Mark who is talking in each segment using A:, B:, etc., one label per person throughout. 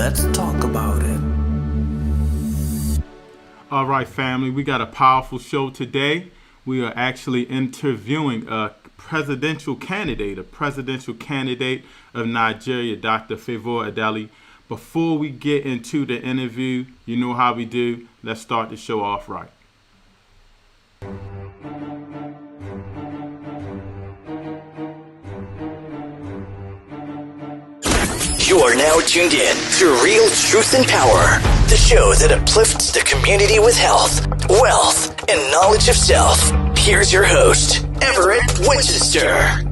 A: Let's talk about it.
B: All right, family, we got a powerful show today. We are actually interviewing a presidential candidate of Nigeria, Dr. Favour Ayodele. Before we get into the interview, you know how we do. Let's start the show off right.
C: You are now tuned in to Real Truth and Power, the show that uplifts the community with health, wealth, and knowledge of self. Here's your host, Everett Winchester.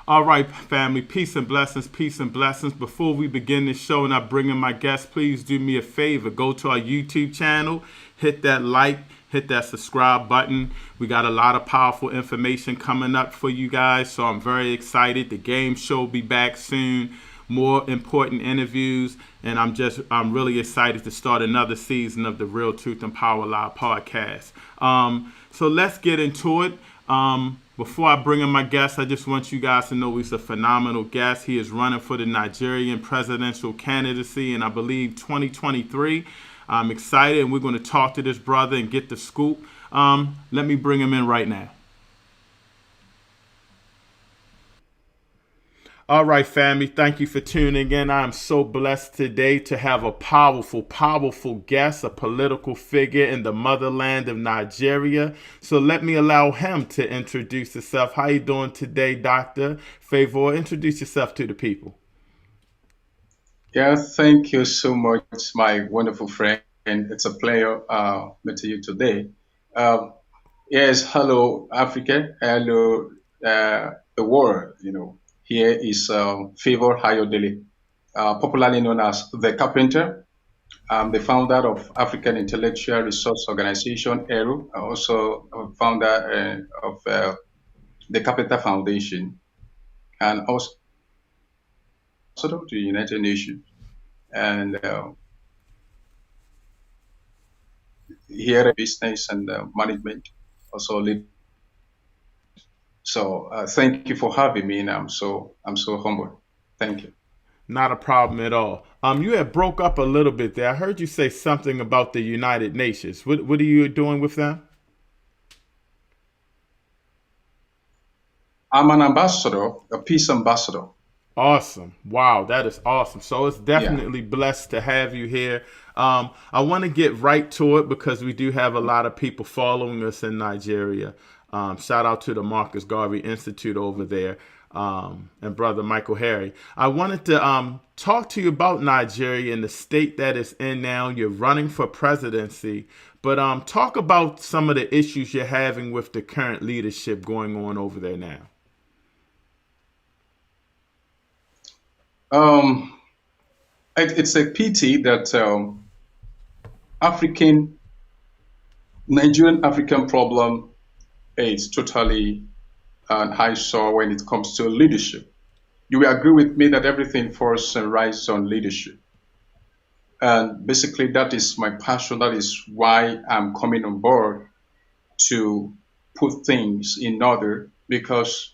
B: All right, family, peace and blessings, peace and blessings. Before we begin this show and I bring in my guests, please do me a favor. Go to our YouTube channel, hit that like, hit that subscribe button. We got a lot of powerful information coming up for you guys, so I'm very excited. The game show will be back soon. More important interviews, and I'm really excited to start another season of the Real Truth and Power Live podcast. So let's get into it. Before I bring in my guest, I just want you guys to know he's a phenomenal guest. He is running for the Nigerian presidential candidacy in, I believe, 2023. I'm excited, and we're going to talk to this brother and get the scoop. Let me bring him in right now. All right, family, thank you for tuning in. I am so blessed today to have a powerful, powerful guest, a political figure in the motherland of Nigeria. So let me allow him to introduce himself. How you doing today, Dr. Favour? Introduce yourself to the people.
D: Yeah, thank you so much, my wonderful friend. It's a pleasure meeting you today. Yes, hello, Africa. Hello, the world, Here is Favour Ayodele, popularly known as the Carpenter. I'm the founder of African Intellectual Resource Organization, ERU, also a founder of the Carpenter Foundation, and also to the United Nations. And here in business and management, also lead. So thank you for having me, and I'm so humbled. Thank you.
B: Not a problem at all. You had broke up a little bit there. I heard you say something about the United Nations. What are you doing with them?
D: I'm an ambassador, a peace ambassador.
B: Awesome. Wow, that is awesome. So it's definitely blessed to have you here. I want to get right to it because we do have a lot of people following us in Nigeria. Shout out to the Marcus Garvey Institute over there and Brother Michael Harry. I wanted to talk to you about Nigeria and the state that it's in now. You're running for presidency, but talk about some of the issues you're having with the current leadership going on over there now.
D: It's a pity that Nigerian African problem is totally an eyesore when it comes to leadership. You will agree with me that everything falls and rises on leadership. And basically, that is my passion. That is why I'm coming on board to put things in order, because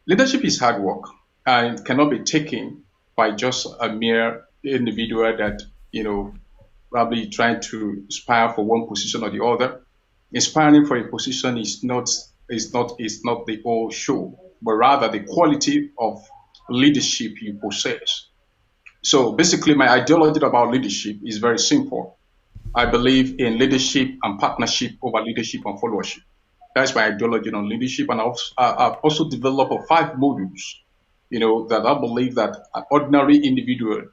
D: leadership is hard work and it cannot be taken by just a mere individual that, probably trying to aspire for one position or the other. Inspiring for a position is not the whole show, but rather the quality of leadership you possess. So basically, my ideology about leadership is very simple. I believe in leadership and partnership over leadership and followership. That's my ideology on leadership, and I've also developed 5 modules, that I believe that an ordinary individual,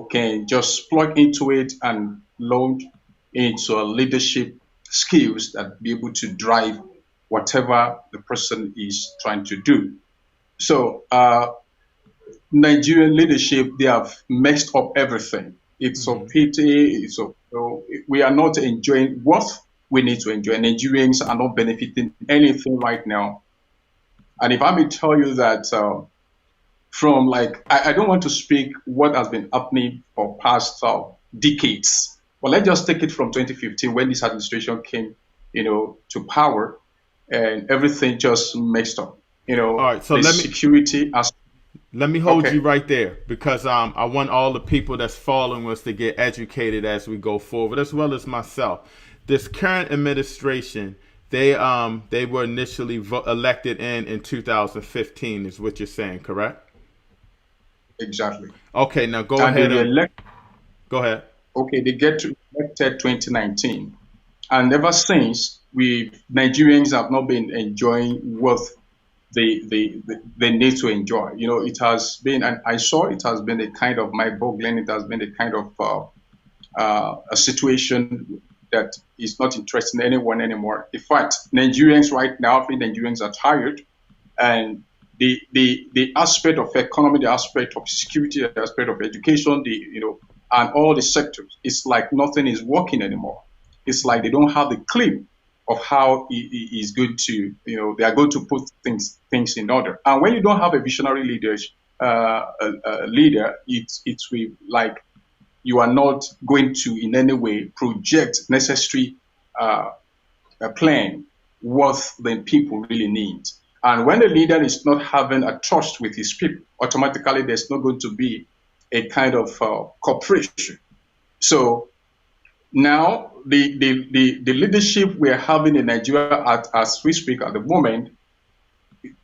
D: can just plug into it and launch into a leadership skills that be able to drive whatever the person is trying to do. So Nigerian leadership, they have messed up everything. It's so pity. We are not enjoying what we need to enjoy. Nigerians are not benefiting anything right now. And if I may tell you that from like, I don't want to speak what has been happening for past decades, but let's just take it from 2015 when this administration came, to power, and everything just messed up.
B: All right, so
D: The security as
B: let me hold you
D: okay,
B: right there because I want all the people that's following us to get educated as we go forward, as well as myself. This current administration, they were initially elected in 2015, is what you're saying, correct?
D: exactly.
B: Okay, now go
D: And they
B: ahead
D: were
B: and
D: elected.
B: go ahead.
D: Okay, they get to elected 2019, and ever since we Nigerians have not been enjoying what they need to enjoy. It has been, and I saw it has been a kind of mind-boggling. It has been a kind of a situation that is not interesting anyone anymore. In fact, Nigerians right now, I think Nigerians are tired, and the aspect of economy, the aspect of security, the aspect of education, and all the sectors, it's like nothing is working anymore. It's like they don't have the clue of how it is going to, they are going to put things in order. And when you don't have a visionary leader, it's like you are not going to in any way project necessary plan what the people really need. And when the leader is not having a trust with his people, automatically there's not going to be a kind of cooperation. So now the leadership we are having in Nigeria as we speak at the moment,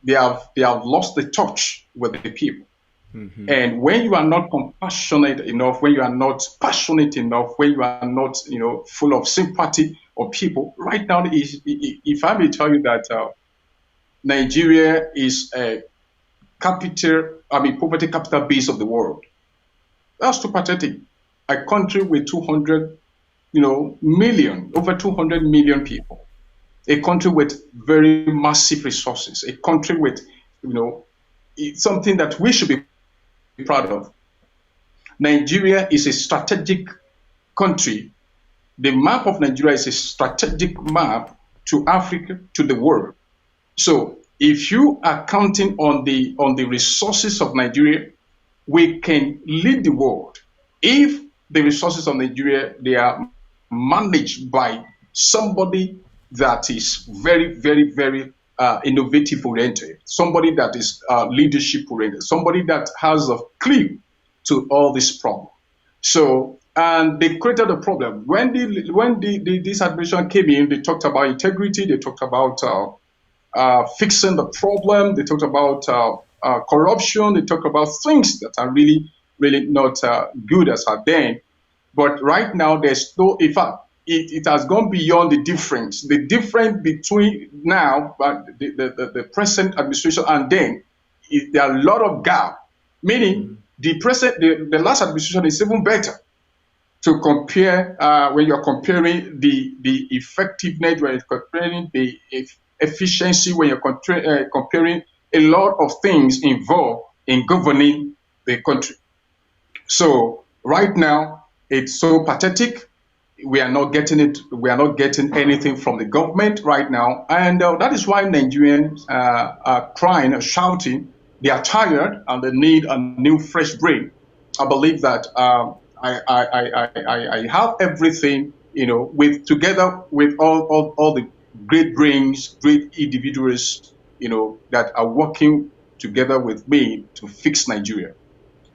D: they have lost the touch with the people.
B: Mm-hmm.
D: And when you are not compassionate enough, when you are not passionate enough, when you are not, full of sympathy of people, right now, if I may tell you that Nigeria is a poverty capital base of the world. That's too pathetic. A country with 200, million, over 200 million people. A country with very massive resources. A country with, it's something that we should be proud of. Nigeria is a strategic country. The map of Nigeria is a strategic map to Africa, to the world. So if you are counting on the resources of Nigeria, we can lead the world. If the resources of Nigeria, they are managed by somebody that is very, very, very innovative oriented, somebody that is leadership oriented, somebody that has a clue to all this problem. So, and they created a problem. When this administration came in, they talked about integrity, they talked about fixing the problem, they talked about corruption, they talked about things that are really, really not good as are then. But right now, there's no, in fact, it has gone beyond the difference. The difference between now, the present administration and then, there are a lot of gap. Meaning, the last administration is even better to compare when you're comparing the effectiveness, when you're comparing the efficiency, when you're comparing a lot of things involved in governing the country. So right now, it's so pathetic. We are not getting it. We are not getting anything from the government right now, and that is why Nigerians are crying, and shouting. They are tired and they need a new, fresh brain. I believe that I have everything, with together with all the great brains, great individuals, that are working together with me to fix Nigeria.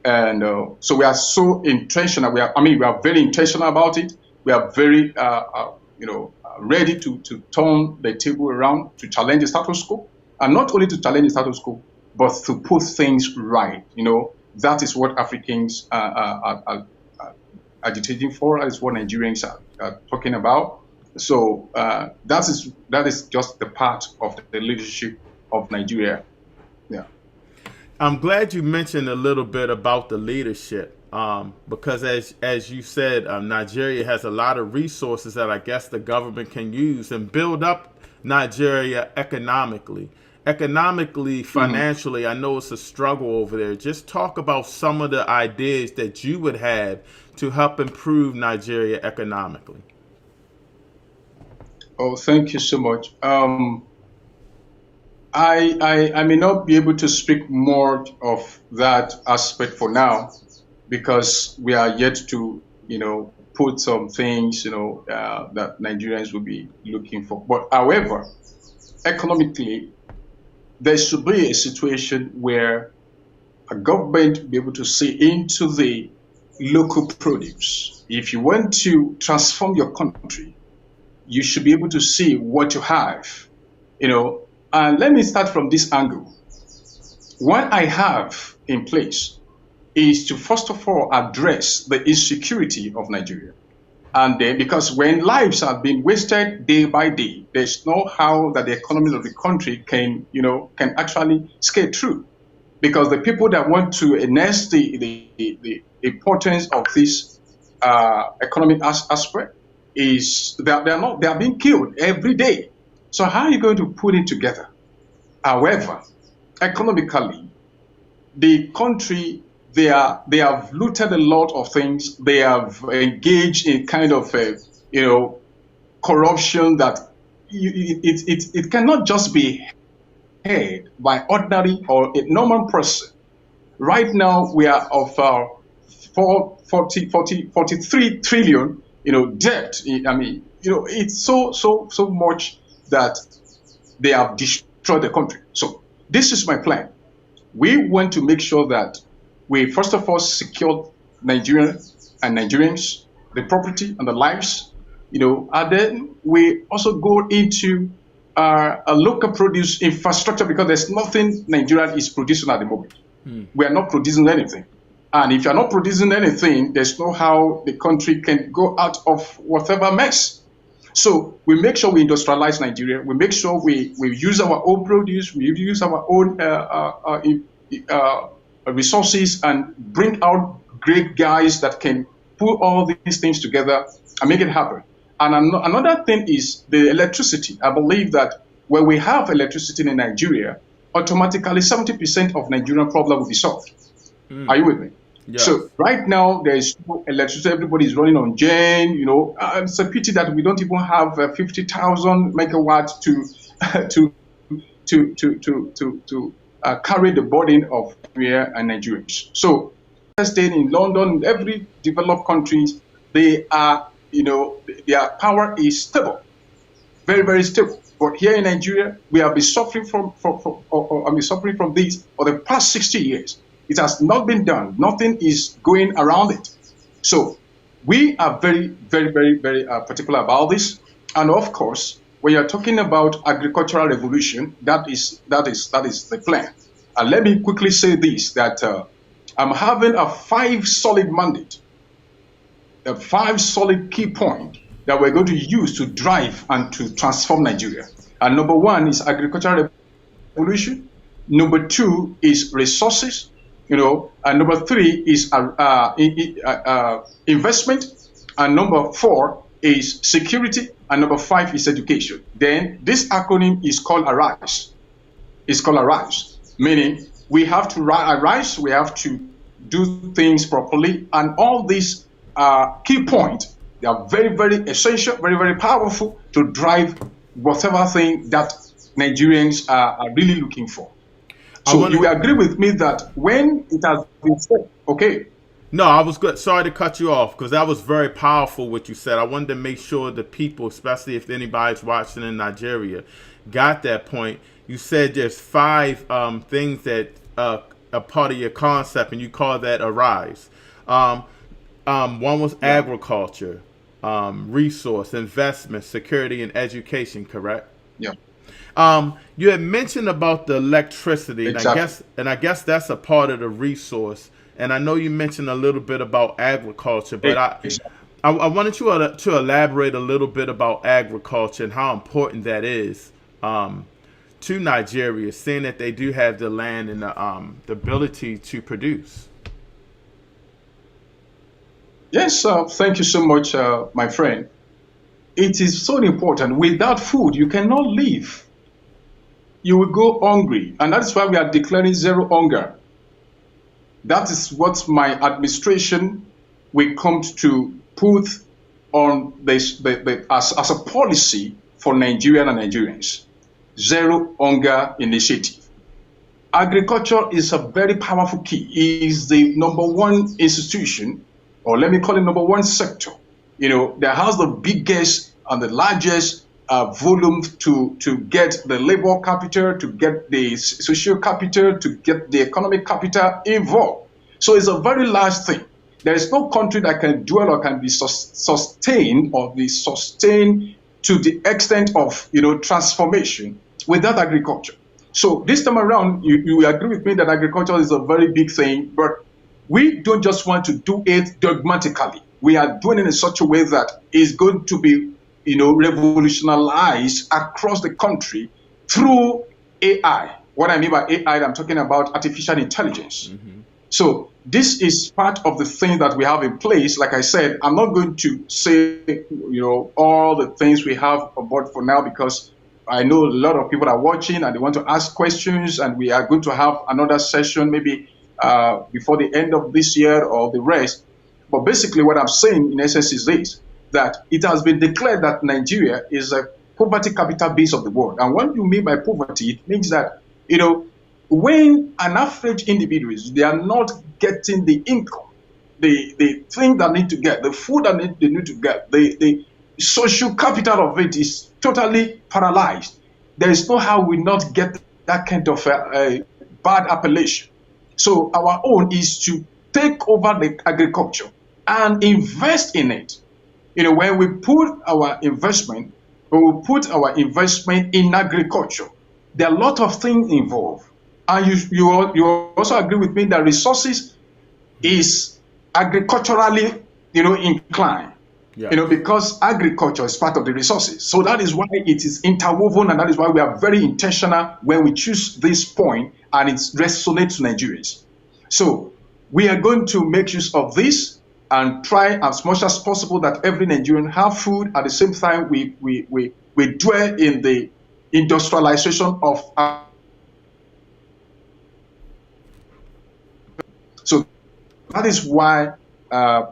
D: And so we are so intentional. We are very intentional about it. We are very, ready to turn the table around, to challenge the status quo, and not only to challenge the status quo, but to put things right. That is what Africans are agitating for. That is what Nigerians are talking about. So that is just the part of the leadership of Nigeria. Yeah.
B: I'm glad you mentioned a little bit about the leadership, because as you said, Nigeria has a lot of resources that I guess the government can use and build up Nigeria economically. Financially, I know it's a struggle over there. Just talk about some of the ideas that you would have to help improve Nigeria economically.
D: Oh, thank you so much. I may not be able to speak more of that aspect for now because we are yet to, put some things, that Nigerians will be looking for. But however, economically, there should be a situation where a government be able to see into the local produce. If you want to transform your country, you should be able to see what you have, And let me start from this angle. What I have in place is to first of all address the insecurity of Nigeria. And then, because when lives have been wasted day by day, there's no how that the economy of the country can actually skate through. Because the people that want to enhance the importance of this economic aspect is that they are being killed every day. So how are you going to put it together? However, economically, the country, they have looted a lot of things. They have engaged in kind of corruption that it cannot just be heard by ordinary or a normal person. Right now, we are of 43 trillion, debt. I mean, it's so much that they have destroyed the country. So this is my plan. We want to make sure that we first of all secure Nigeria and Nigerians, the property and the lives, and then we also go into a local produce infrastructure because there's nothing Nigeria is producing at the moment. We are not producing anything. And if you're not producing anything, there's no how the country can go out of whatever mess. So we make sure we industrialize Nigeria. We make sure we use our own produce, we use our own resources and bring out great guys that can put all these things together and make it happen. And another thing is the electricity. I believe that when we have electricity in Nigeria, automatically 70% of Nigerian problem will be solved. Are you with me? Yes. So right now there is no electricity. Everybody is running on gen. It's a pity that we don't even have 50,000 megawatts to carry the burden of Nigeria and Nigerians. So, staying in London, every developed countries, they are, their power is stable, very very stable. But here in Nigeria, we have been suffering from this for the past 60 years. It has not been done. Nothing is going around it. So we are very, very, very, very particular about this. And of course, when you're talking about agricultural revolution, that is the plan. And let me quickly say this, that I'm having a 5 solid mandate, a 5 solid key point that we're going to use to drive and to transform Nigeria. And number 1 is agricultural revolution. Number 2 is resources. And number 3 is investment, and number 4 is security, and number 5 is education. Then this acronym is called ARISE. It's called ARISE, meaning we have to arise, we have to do things properly, and all these key points, they are very, very essential, very, very powerful to drive whatever thing that Nigerians are really looking for. So you agree with me that when it has been said, okay?
B: No, I was good. Sorry to cut you off because that was very powerful what you said. I wanted to make sure the people, especially if anybody's watching in Nigeria, got that point. You said there's 5 things that are part of your concept, and you call that arise. One was agriculture, resource, investment, security, and education. Correct?
D: Yeah.
B: You had mentioned about the electricity,
D: exactly.
B: and I guess that's a part of the resource. And I know you mentioned a little bit about agriculture, but I wanted you to elaborate a little bit about agriculture and how important that is to Nigeria, seeing that they do have the land and the ability to produce.
D: Yes, thank you so much, my friend. It is so important. Without food, you cannot live. You will go hungry. And that's why we are declaring zero hunger. That is what my administration will come to put on this as a policy for Nigeria and Nigerians. Zero Hunger Initiative. Agriculture is a very powerful key. It is the number one institution, or let me call it number one sector, that has the biggest and the largest volume to get the labor capital, to get the social capital, to get the economic capital involved. So it's a very large thing. There is no country that can dwell or can be sustained or be sustained to the extent of transformation without agriculture. So this time around, you agree with me that agriculture is a very big thing, but we don't just want to do it dogmatically. We are doing it in such a way that it's going to be, revolutionized across the country through AI. What I mean by AI, I'm talking about artificial intelligence. Mm-hmm. So this is part of the thing that we have in place. Like I said, I'm not going to say, all the things we have on board for now, because I know a lot of people are watching and they want to ask questions, and we are going to have another session maybe before the end of this year or the rest. But basically what I'm saying in essence is this, that it has been declared that Nigeria is a poverty capital base of the world. And what you mean by poverty, it means that, when an average individuals, they are not getting the income, the thing that need to get, the food that they need to get, the social capital of it is totally paralyzed. There is no how we not get that kind of bad appellation. So our own is to take over the agriculture and invest in it. When we put our investment, in agriculture, there are a lot of things involved. And you also agree with me that resources is agriculturally, inclined. Yeah. Because agriculture is part of the resources. So that is why it is interwoven, and that is why we are very intentional when we choose this point, and it resonates to Nigerians. So we are going to make use of this and try as much as possible that every Nigerian have food. At the same time, we dwell in the industrialization of so that is why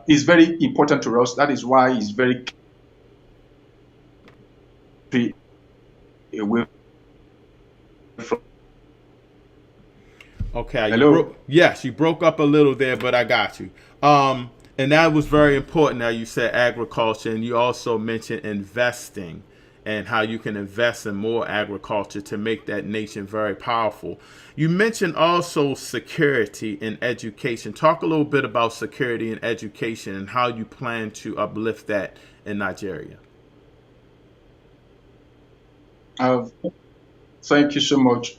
D: it's very important to us. That is why it's very away from.
B: Okay.
D: Hello?
B: Yes, you broke up a little there, but I got you. And that was very important that you said agriculture, and you also mentioned investing and how you can invest in more agriculture to make that nation very powerful. You mentioned also security and education. Talk a little bit about security and education and how you plan to uplift that in Nigeria.
D: Thank you so much.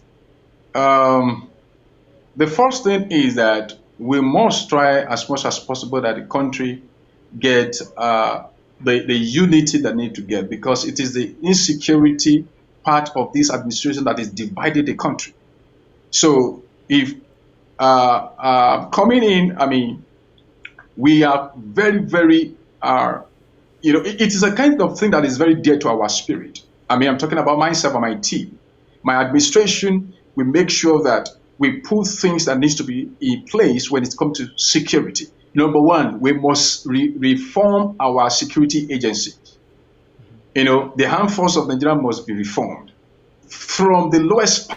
D: The first thing is that we must try as much as possible that the country get the unity that need to get, because it is the insecurity part of this administration that is divided the country. So if coming in, we are very, very, it is a kind of thing that is very dear to our spirit. I'm talking about myself and my team. My administration, we make sure that we put things that needs to be in place when it comes to security. Number one, we must reform our security agencies. The armed force of Nigeria must be reformed from the lowest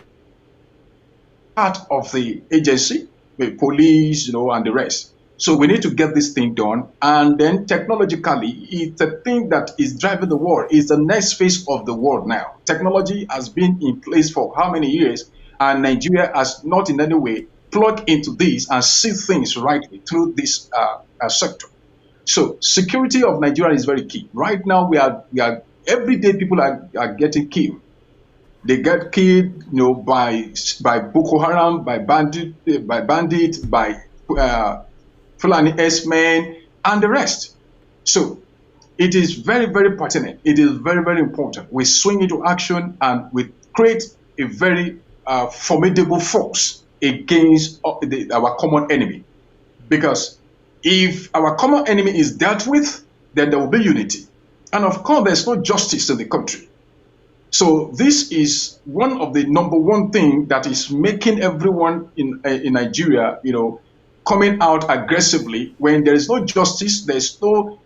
D: part of the agency, the police, and the rest. So we need to get this thing done. And then technologically, it's a thing that is driving the world. It's the next phase of the world now. Technology has been in place for how many years? And Nigeria has not in any way plugged into this and see things rightly through this sector. So security of Nigeria is very key. Right now, we are every day people are getting killed. They get killed, by Boko Haram, by bandit, by Fulani S-men, and the rest. So it is very, very pertinent. It is very, very important. We swing into action and we create a very formidable force against our common enemy. Because if our common enemy is dealt with, then there will be unity. And of course, there's no justice in the country. So this is one of the number one thing that is making everyone in Nigeria, coming out aggressively. When there is no justice, there's no,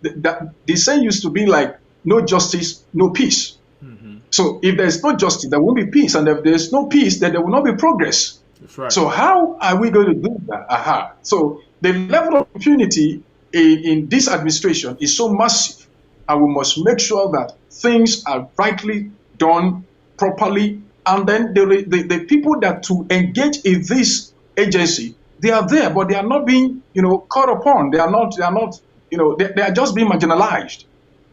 D: the saying used to be like, no justice, no peace. Mm-hmm. So if there's no justice, there won't be peace. And if there's no peace, then there will not be progress.
B: That's right.
D: So how are we going to do that? So the level of impunity in this administration is so massive, and we must make sure that things are rightly done properly. And then the people that to engage in this agency, they are there, but they are not being, called upon. They are not, they are just being marginalized.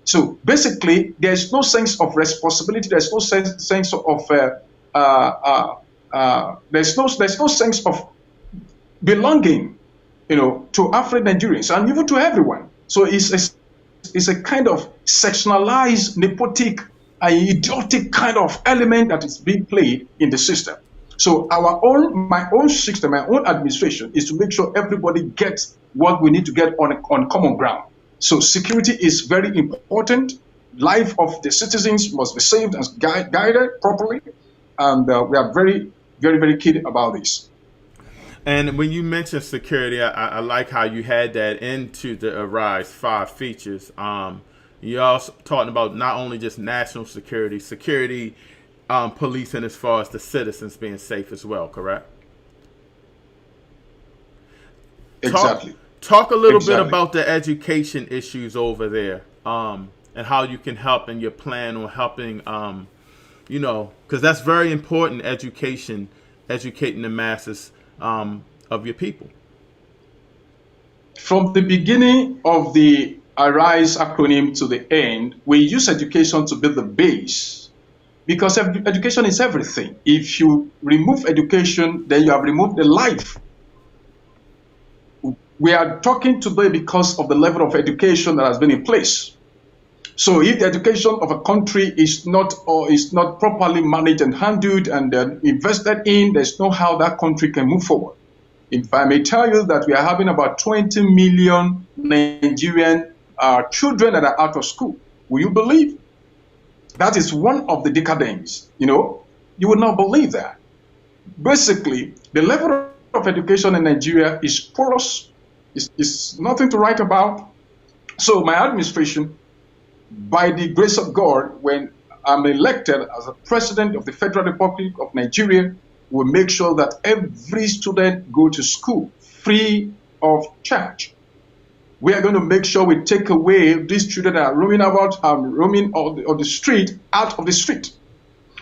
D: So basically, there's no sense of responsibility. There's no sense of there's no sense of belonging, to Afro Nigerians and even to everyone. So it's a kind of sectionalized, nepotic, idiotic kind of element that is being played in the system. So my own system, my own administration is to make sure everybody gets what we need to get on common ground. So security is very important. Life of the citizens must be saved and guided properly. And we are very, very, very keen about this.
B: And when you mentioned security, I like how you had that into the Arise 5 features. You're also talking about not only just national security, policing as far as the citizens being safe as well, correct?
D: Exactly.
B: Talk a little bit about the education issues over there, and how you can help in your plan on helping, because that's very important, educating the masses of your people.
D: From the beginning of the Arise acronym to the end, we use education to be the base, because education is everything. If you remove education, then you have removed the life. We are talking today because of the level of education that has been in place. So if the education of a country is not properly managed and handled and invested in, there's no how that country can move forward. If I may tell you that we are having about 20 million Nigerian children that are out of school. Will you believe? That is one of the decadence. You would not believe that. Basically, the level of education in Nigeria is porous. It's nothing to write about. So my administration, by the grace of God, when I'm elected as a president of the Federal Republic of Nigeria, will make sure that every student go to school free of charge. We are going to make sure we take away these children that are roaming about, roaming on the street, out of the street.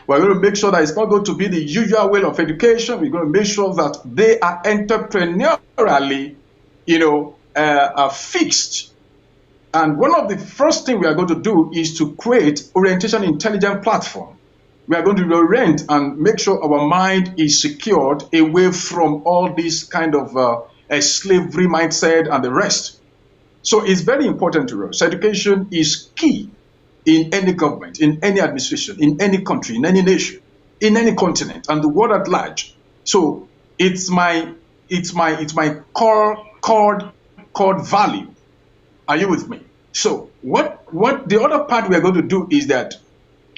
D: We're going to make sure that it's not going to be the usual way of education. We're going to make sure that they are entrepreneurially, fixed. And one of the first things we are going to do is to create orientation intelligence platform. We are going to orient and make sure our mind is secured away from all this kind of slavery mindset and the rest. So it's very important to us. Education is key in any government, in any administration, in any country, in any nation, in any continent, and the world at large. So it's my core value. Are you with me? So what the other part we are going to do is that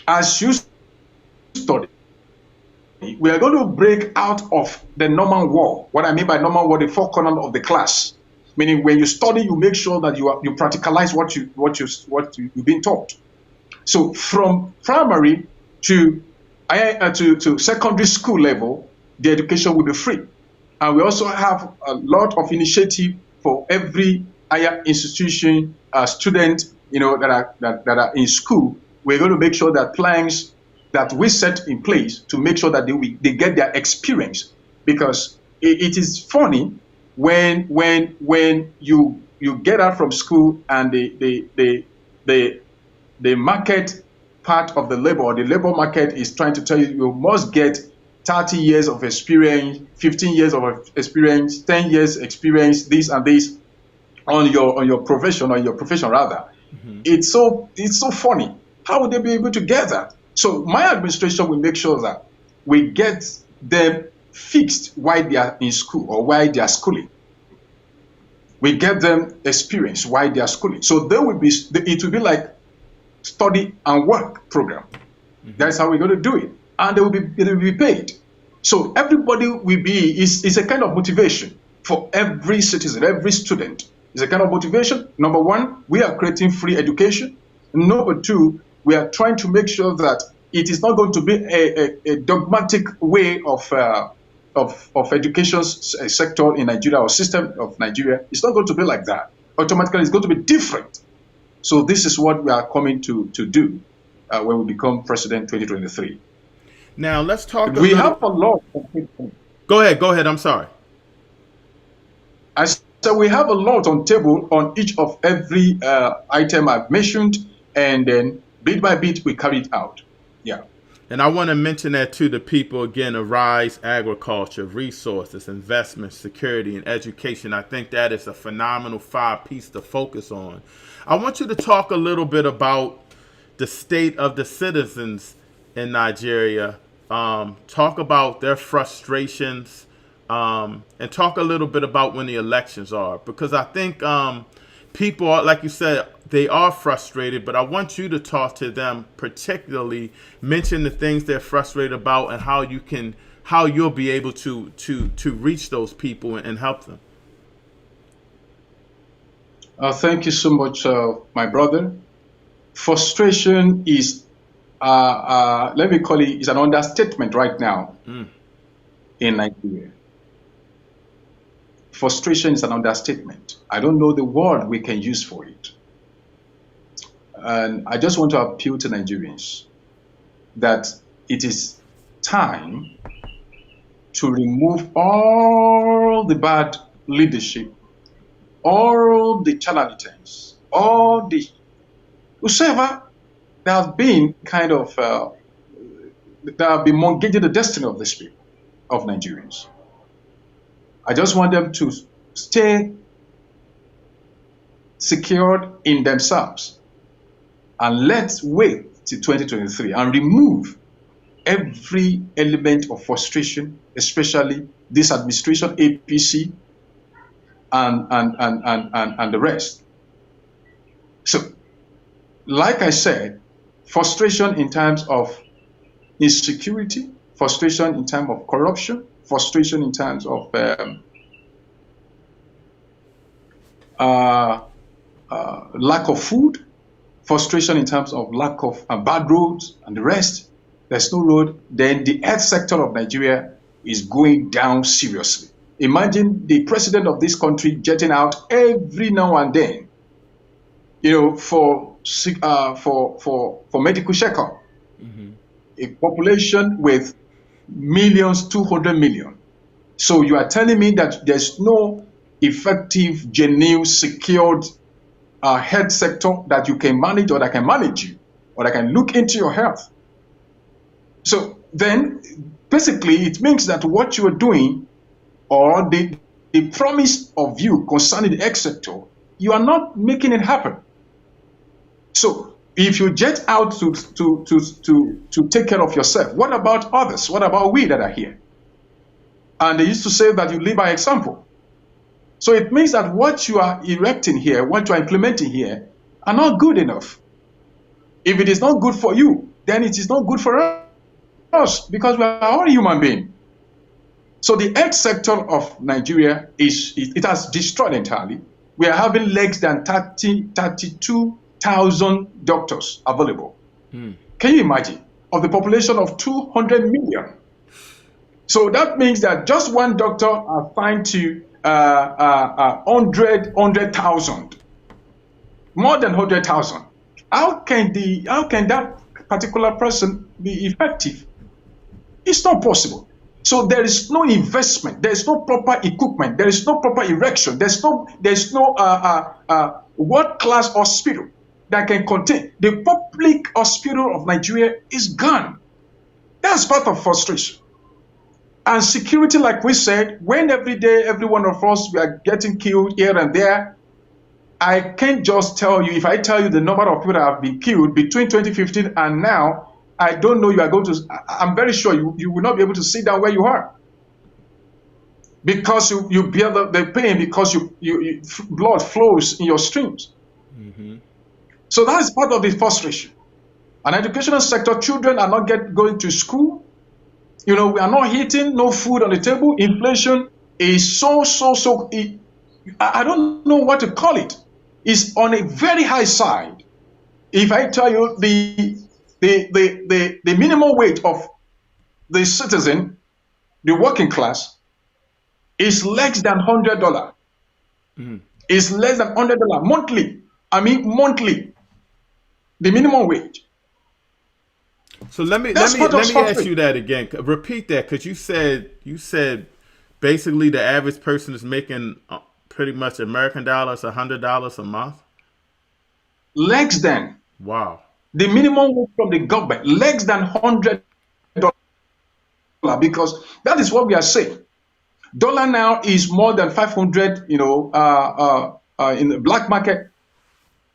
D: as you study, we are going to break out of the normal wall. What I mean by normal wall, the four corners of the class. Meaning when you study, you make sure that you practicalize what you've been taught. So from primary to secondary school level, the education will be free. And we also have a lot of initiative for every higher institution student, that are in school. We're going to make sure that plans that we set in place to make sure that they get their experience, because it is funny when you get out from school and the market part of the labor market is trying to tell you must get 30 years of experience, 15 years of experience, 10 years experience, this and this on your profession rather. Mm-hmm. It's so funny. How would they be able to get that? So my administration will make sure that we get them fixed while they are in school or while they are schooling. We get them experience while they are schooling. So it will be like study and work program. Mm-hmm. That's how we're going to do it. And they will be paid. So everybody will be, is a kind of motivation for every citizen, every student. It's a kind of motivation. Number one, we are creating free education. Number two, we are trying to make sure that it is not going to be a dogmatic way of education sector in Nigeria or system of Nigeria. It's not going to be like that. Automatically, it's going to be different. So this is what we are coming to do when we become president 2023.
B: Now let's talk.
D: We have a lot.
B: Go ahead. I'm sorry.
D: I said we have a lot on table on each of every item I've mentioned, and then bit by bit we carry it out. Yeah.
B: And I want to mention that to the people again: Arise, agriculture, resources, investment, security, and education. I think that is a phenomenal 5-piece to focus on. I want you to talk a little bit about the state of the citizens in Nigeria. Talk about their frustrations, and talk a little bit about when the elections are, because I think people are, like you said, they are frustrated, but I want you to talk to them, particularly mention the things they're frustrated about and how you'll be able to reach those people and help them.
D: Thank you so much, my brother. Frustration is, let me call it, is an understatement right now in Nigeria. Frustration is an understatement. I don't know the word we can use for it. And I just want to appeal to Nigerians that it is time to remove all the bad leadership, all the charlatans, all the whosoever that have been kind of that have been mortgaging the destiny of this people, of Nigerians. I just want them to stay secured in themselves, and let's wait till 2023 and remove every element of frustration, especially this administration, APC, and the rest. So, like I said, frustration in terms of insecurity, frustration in terms of corruption, frustration in terms of lack of food, frustration in terms of lack of bad roads and the rest. There's no road. Then the health sector of Nigeria is going down seriously. Imagine the president of this country jetting out every now and then, for medical checkup. A population with millions, 200 million. So you are telling me that there's no effective, genuine, secured health sector that you can manage, or that can manage you, or that can look into your health. So then, basically, it means that what you are doing, or the promise of you concerning the health sector, you are not making it happen. So if you jet out to take care of yourself, what about others? What about we that are here? And they used to say that you live by example. So it means that what you are erecting here, what you are implementing here, are not good enough. If it is not good for you, then it is not good for us, because we are all human beings. So the health sector of Nigeria it has destroyed entirely. We are having less than 32,000 doctors available. Can you imagine? Of the population of 200 million. So that means that just one doctor assigned to 100,000, more than 100,000. How can that particular person be effective? It's not possible. So there is no investment, there is no proper equipment, there is no proper erection, there's no world-class hospital that can contain. The public hospital of Nigeria is gone. That's part of frustration. And security, like we said, when every day, every one of us, we are getting killed here and there, I can't just tell you, if I tell you the number of people that have been killed between 2015 and now, I don't know you are going to, I'm very sure you will not be able to sit down where you are. Because you bear the pain, because you blood flows in your streams. So that is part of the frustration. An educational sector, children are not going to school. We are not eating, no food on the table. Inflation is so, I don't know what to call it. It's on a very high side. If I tell you the minimum wage of the citizen, the working class, is less than $100. Is less than $100 monthly. I mean monthly. The minimum wage.
B: So let me
D: That's part of
B: ask
D: suffering.
B: you that again. Repeat that, because you said basically the average person is making pretty much American dollars, $100 a month.
D: Less than.
B: Wow.
D: The minimum wage from the government, less than $100, because that is what we are saying. Dollar now is more than 500. In the black market,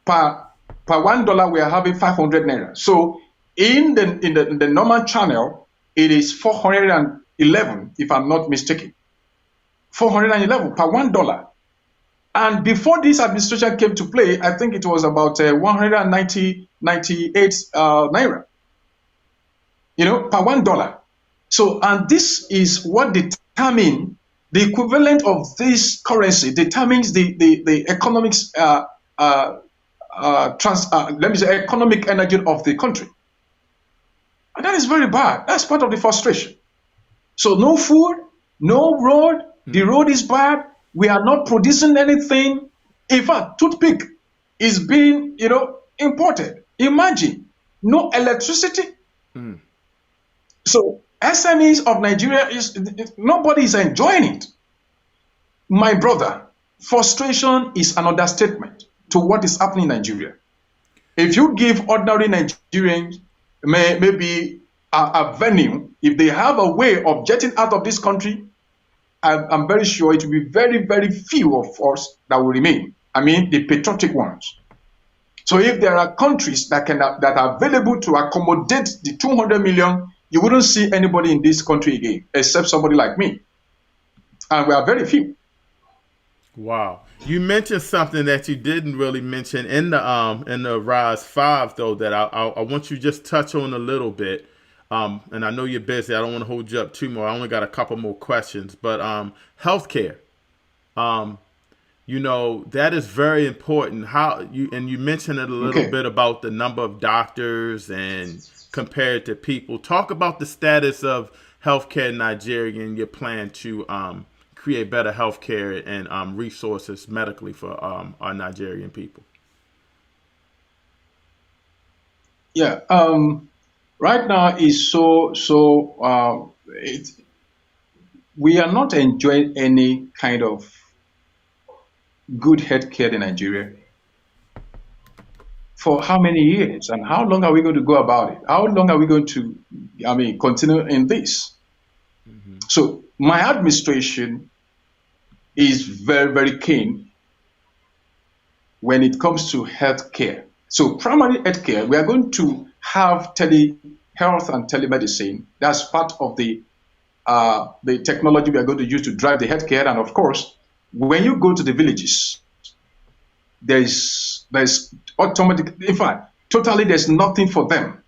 D: per $1 we are having 500 naira. So in the normal channel, it is 411, if I'm not mistaken. 411 per $1. And before this administration came to play, I think it was about 198 naira, per $1. So, and this is what determines the equivalent of this currency, determines the economics, economic energy of the country. And that is very bad. That's part of the frustration. So no food, no road. The road is bad. We are not producing anything. In fact, toothpick is being, imported. Imagine, no electricity. So SMEs of Nigeria nobody is enjoying it. My brother, frustration is an understatement to what is happening in Nigeria. If you give ordinary Nigerians maybe a venue, if they have a way of getting out of this country, I'm very sure it will be very, very few of us that will remain. I mean, the patriotic ones. So if there are countries that are available to accommodate the 200 million, you wouldn't see anybody in this country again, except somebody like me. And we are very few.
B: Wow. You mentioned something that you didn't really mention in the Rise 5, though, that I want you to just touch on a little bit. And I know you're busy. I don't want to hold you up too more. I only got a couple more questions. But healthcare, that is very important. You mentioned it a little bit about the number of doctors and compared to people. Talk about the status of healthcare in Nigeria and your plan to create better healthcare and resources medically for our Nigerian people.
D: Yeah. Right now is we are not enjoying any kind of good healthcare in Nigeria. For how many years, and how long are we going to go about it? How long are we going to, continue in this? So my administration is very, very keen when it comes to healthcare. So primary healthcare, we are going to have telehealth and telemedicine. That's part of the technology we are going to use to drive the healthcare. And of course, when you go to the villages, there's automatic, in fact, totally there's nothing for them.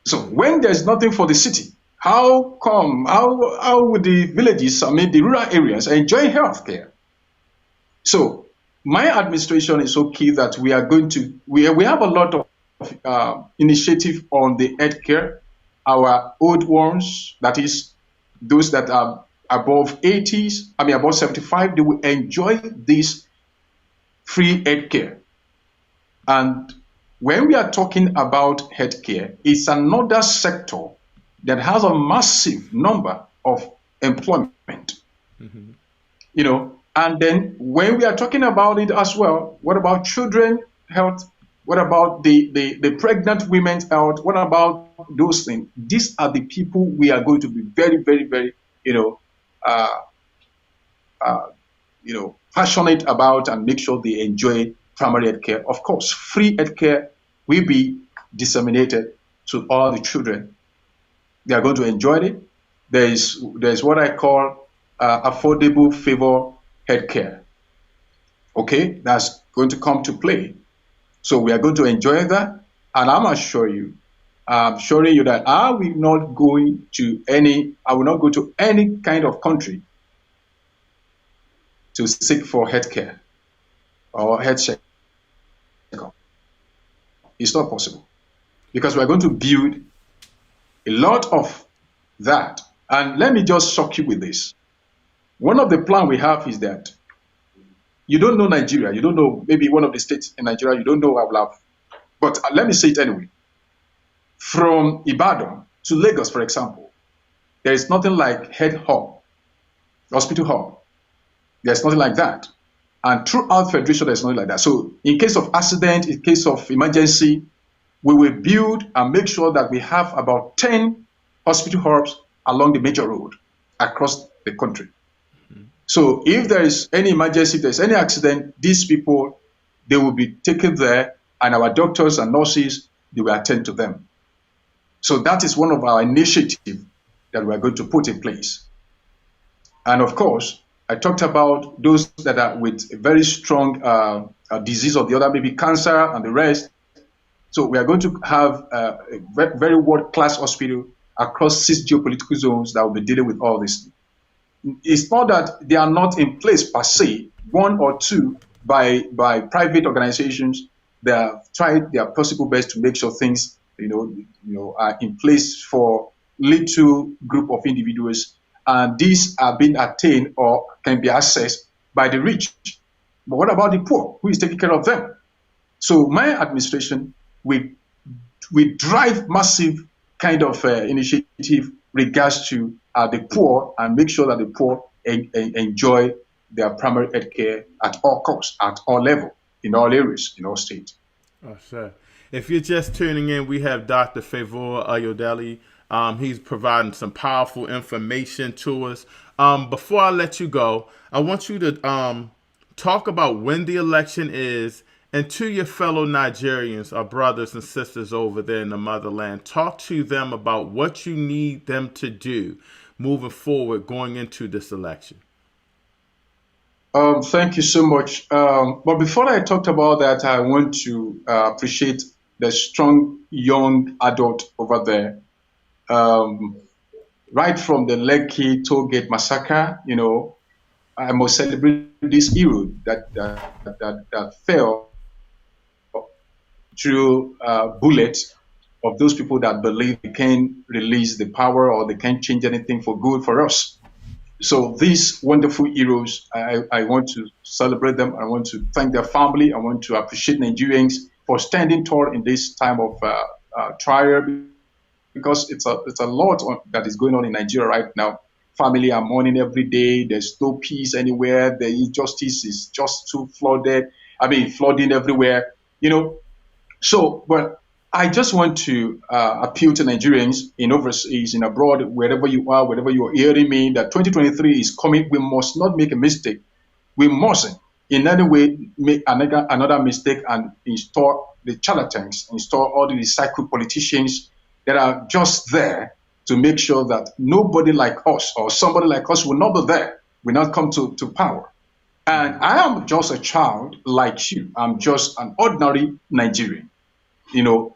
D: So when there's nothing for the city, how would the villages, the rural areas, enjoy healthcare? So my administration is so key that we are going to, we have a lot of initiative on the healthcare. Our old ones, that is those that are above 80s, above 75, they will enjoy this free healthcare. And when we are talking about healthcare, it's another sector that has a massive number of employment. And then when we are talking about it as well, what about children health? What about the pregnant women's health? What about those things? These are the people we are going to be very, very, very, passionate about and make sure they enjoy primary health care. Of course, free health care will be disseminated to all the children. They are going to enjoy it. There's what I call affordable favor health care. Okay, that's going to come to play. So we are going to enjoy that, and I'm assuring you that I will not go to any kind of country to seek for healthcare or health check. It's not possible. because we're going to build a lot of that. And let me just shock you with this. One of the plans we have is that you don't know Nigeria, you don't know maybe one of the states in Nigeria, you don't know our love. But let me say it anyway. From Ibadan to Lagos, for example, there is nothing like head hub, hospital hub. There's nothing like that. And throughout Federation, there's nothing like that. So in case of accident, in case of emergency, we will build and make sure that we have about 10 hospital hubs along the major road across the country. So if there is any emergency, if there's any accident, these people, they will be taken there, and our doctors and nurses, they will attend to them. So that is one of our initiatives that we are going to put in place. And of course, I talked about those that are with a very strong disease or the other, maybe cancer and the rest. So we are going to have a very world-class hospital across 6 geopolitical zones that will be dealing with all this. It's not that they are not in place per se. 1 or 2 by private organizations that have tried their possible best to make sure things are in place for little group of individuals, and these are being attained or can be accessed by the rich. But what about the poor? Who is taking care of them? So my administration, we drive massive kind of initiative regards to the poor, and make sure that the poor enjoy their primary health care at all costs, at all levels, in all areas, in all states.
B: Oh, sure. If you're just tuning in, we have Dr. Favour Ayodele. He's providing some powerful information to us. Before I let you go, I want you to talk about when the election is, and to your fellow Nigerians, our brothers and sisters over there in the motherland, talk to them about what you need them to do moving forward going into this election.
D: Thank you so much. But before I talked about that, I want to appreciate the strong young adult over there. Right from the Lekki Tollgate massacre, I must celebrate this hero that fell through bullets of those people that believe they can release the power or they can change anything for good for us. So these wonderful heroes, I want to celebrate them. I want to thank their family. I want to appreciate Nigerians for standing tall in this time of trial, because it's a lot that is going on in Nigeria right now. Family are mourning every day. There's no peace anywhere. The injustice is just too flooding everywhere. So, but I just want to appeal to Nigerians in overseas, in abroad, wherever you are, wherever you are hearing me, that 2023 is coming. We must not make a mistake. We mustn't in any way make another mistake and install the charlatans, install all the recycled politicians that are just there to make sure that nobody like us or somebody like us will not be there, will not come to power. And I am just a child like you. I'm just an ordinary Nigerian,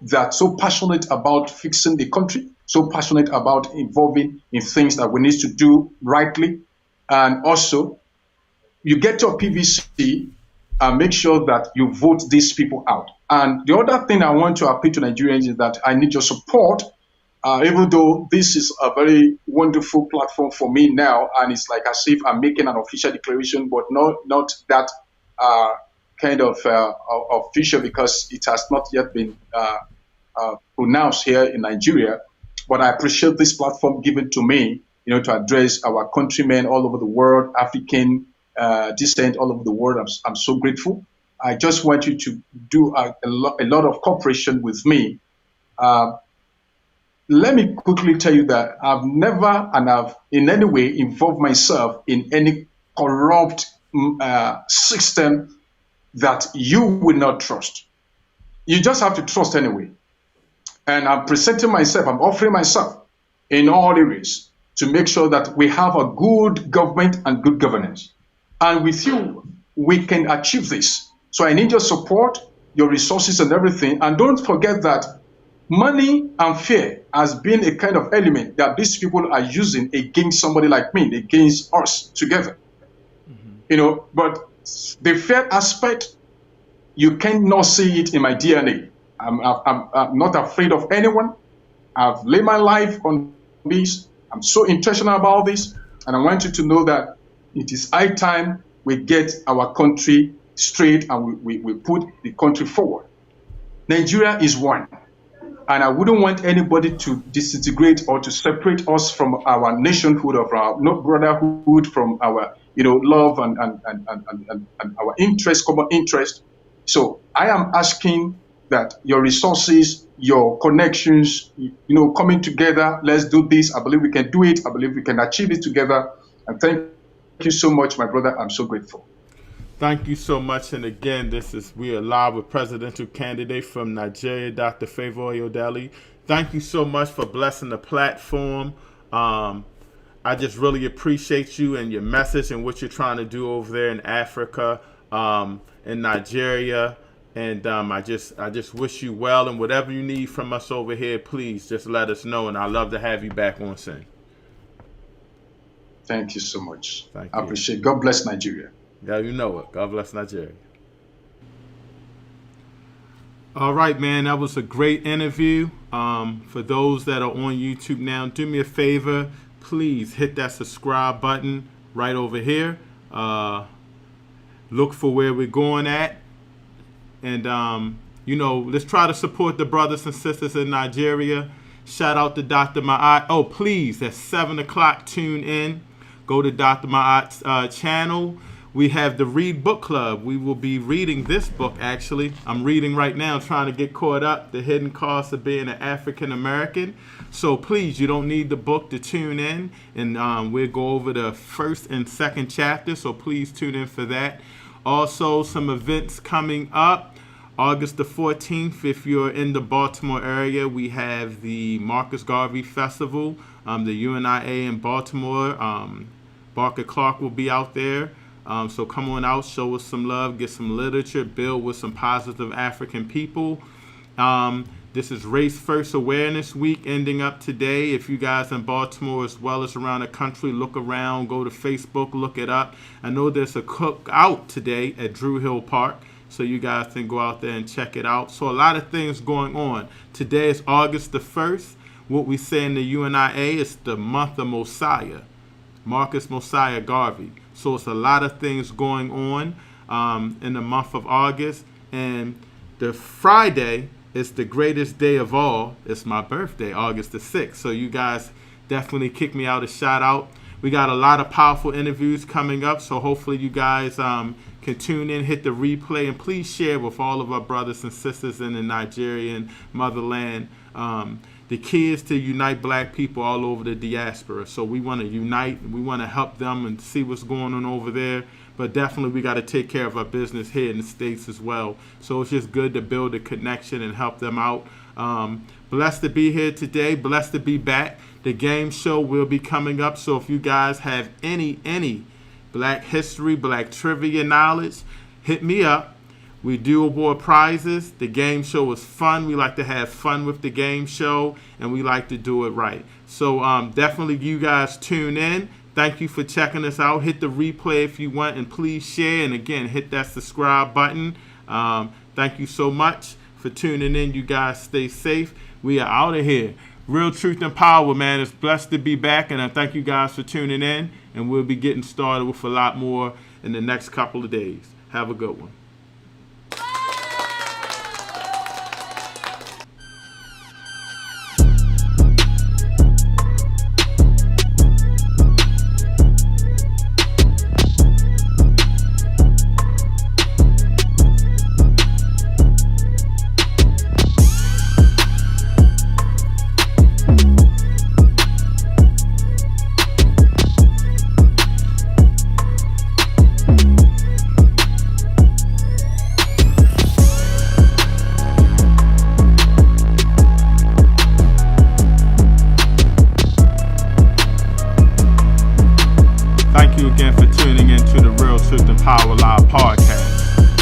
D: that's so passionate about fixing the country, so passionate about involving in things that we need to do rightly. And also, you get your PVC and make sure that you vote these people out. And the other thing I want to appeal to Nigerians is that I need your support, even though this is a very wonderful platform for me now, and it's like as if I'm making an official declaration, but not that kind of official, because it has not yet been pronounced here in Nigeria. But I appreciate this platform given to me, to address our countrymen all over the world, African descent all over the world. I'm so grateful. I just want you to do a lot of cooperation with me. Let me quickly tell you that I've never and I've in any way involved myself in any corrupt system that you will not trust. You just have to trust anyway. And I'm presenting myself, I'm offering myself in all areas to make sure that we have a good government and good governance. And with you, we can achieve this. So I need your support, your resources and everything. And don't forget that money and fear has been a kind of element that these people are using against somebody like me, against us together. But the fear aspect, you cannot see it in my DNA. I'm not afraid of anyone. I've laid my life on this. I'm so intentional about this. And I want you to know that it is high time we get our country straight and we put the country forward. Nigeria is one. And I wouldn't want anybody to disintegrate or to separate us from our nationhood, of our brotherhood, from our love and our interest, common interest. So I am asking that your resources, your connections, coming together, let's do this. I believe we can do it. I believe we can achieve it together. And thank you so much, my brother. I'm so grateful.
B: Thank you so much. And again, we are live with presidential candidate from Nigeria, Dr. Favour Ayodele. Thank you so much for blessing the platform. I just really appreciate you and your message and what you're trying to do over there in Africa, in Nigeria. And I just wish you well, and whatever you need from us over here, please just let us know. And I'd love to have you back on soon.
D: Thank you so much.
B: Thank
D: I
B: you.
D: appreciate it. God bless Nigeria.
B: Yeah, you know it. God bless Nigeria. All right, man. That was a great interview. For those that are on YouTube now, do me a favor. Please hit that subscribe button right over here. Look for where we're going at. And, let's try to support the brothers and sisters in Nigeria. Shout out to Dr. Ma'at. Oh, please, at 7 o'clock, tune in. Go to Dr. Ma'at's channel. We have the Read Book Club. We will be reading this book, actually. I'm reading right now, trying to get caught up. The Hidden Cost of Being an African American. So please, you don't need the book to tune in. And we'll go over the first and second chapter. So please tune in for that. Also, some events coming up. August the 14th, if you're in the Baltimore area, we have the Marcus Garvey Festival. The UNIA in Baltimore. Barker Clark will be out there. So come on out, show us some love, get some literature, build with some positive African people. This is Race First Awareness Week ending up today. If you guys in Baltimore as well as around the country, look around, go to Facebook, look it up. I know there's a cookout today at Drew Hill Park, so you guys can go out there and check it out. So a lot of things going on. Today is August the 1st. What we say in the UNIA is the month of Mosiah, Marcus Mosiah Garvey. So it's a lot of things going on in the month of August. And the Friday is the greatest day of all. It's my birthday, August the 6th. So you guys definitely kick me out a shout out. We got a lot of powerful interviews coming up. So hopefully you guys can tune in, hit the replay, and please share with all of our brothers and sisters in the Nigerian motherland. The key is to unite black people all over the diaspora. So we want to unite, we want to help them and see what's going on over there. But definitely we got to take care of our business here in the States as well. So it's just good to build a connection and help them out. Blessed to be here today, blessed to be back. The game show will be coming up. So if you guys have any black history, black trivia knowledge, hit me up. We do award prizes. The game show is fun. We like to have fun with the game show, and we like to do it right. So definitely you guys tune in. Thank you for checking us out. Hit the replay if you want, and please share. And again, hit that subscribe button. Thank you so much for tuning in. You guys stay safe. We are out of here. Real Truth and Power, man. It's blessed to be back, and I thank you guys for tuning in. And we'll be getting started with a lot more in the next couple of days. Have a good one.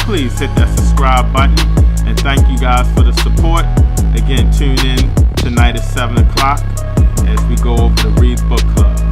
B: Please hit that subscribe button, and thank you guys for the support. Again, tune in tonight at 7 o'clock as we go over the Read Book Club.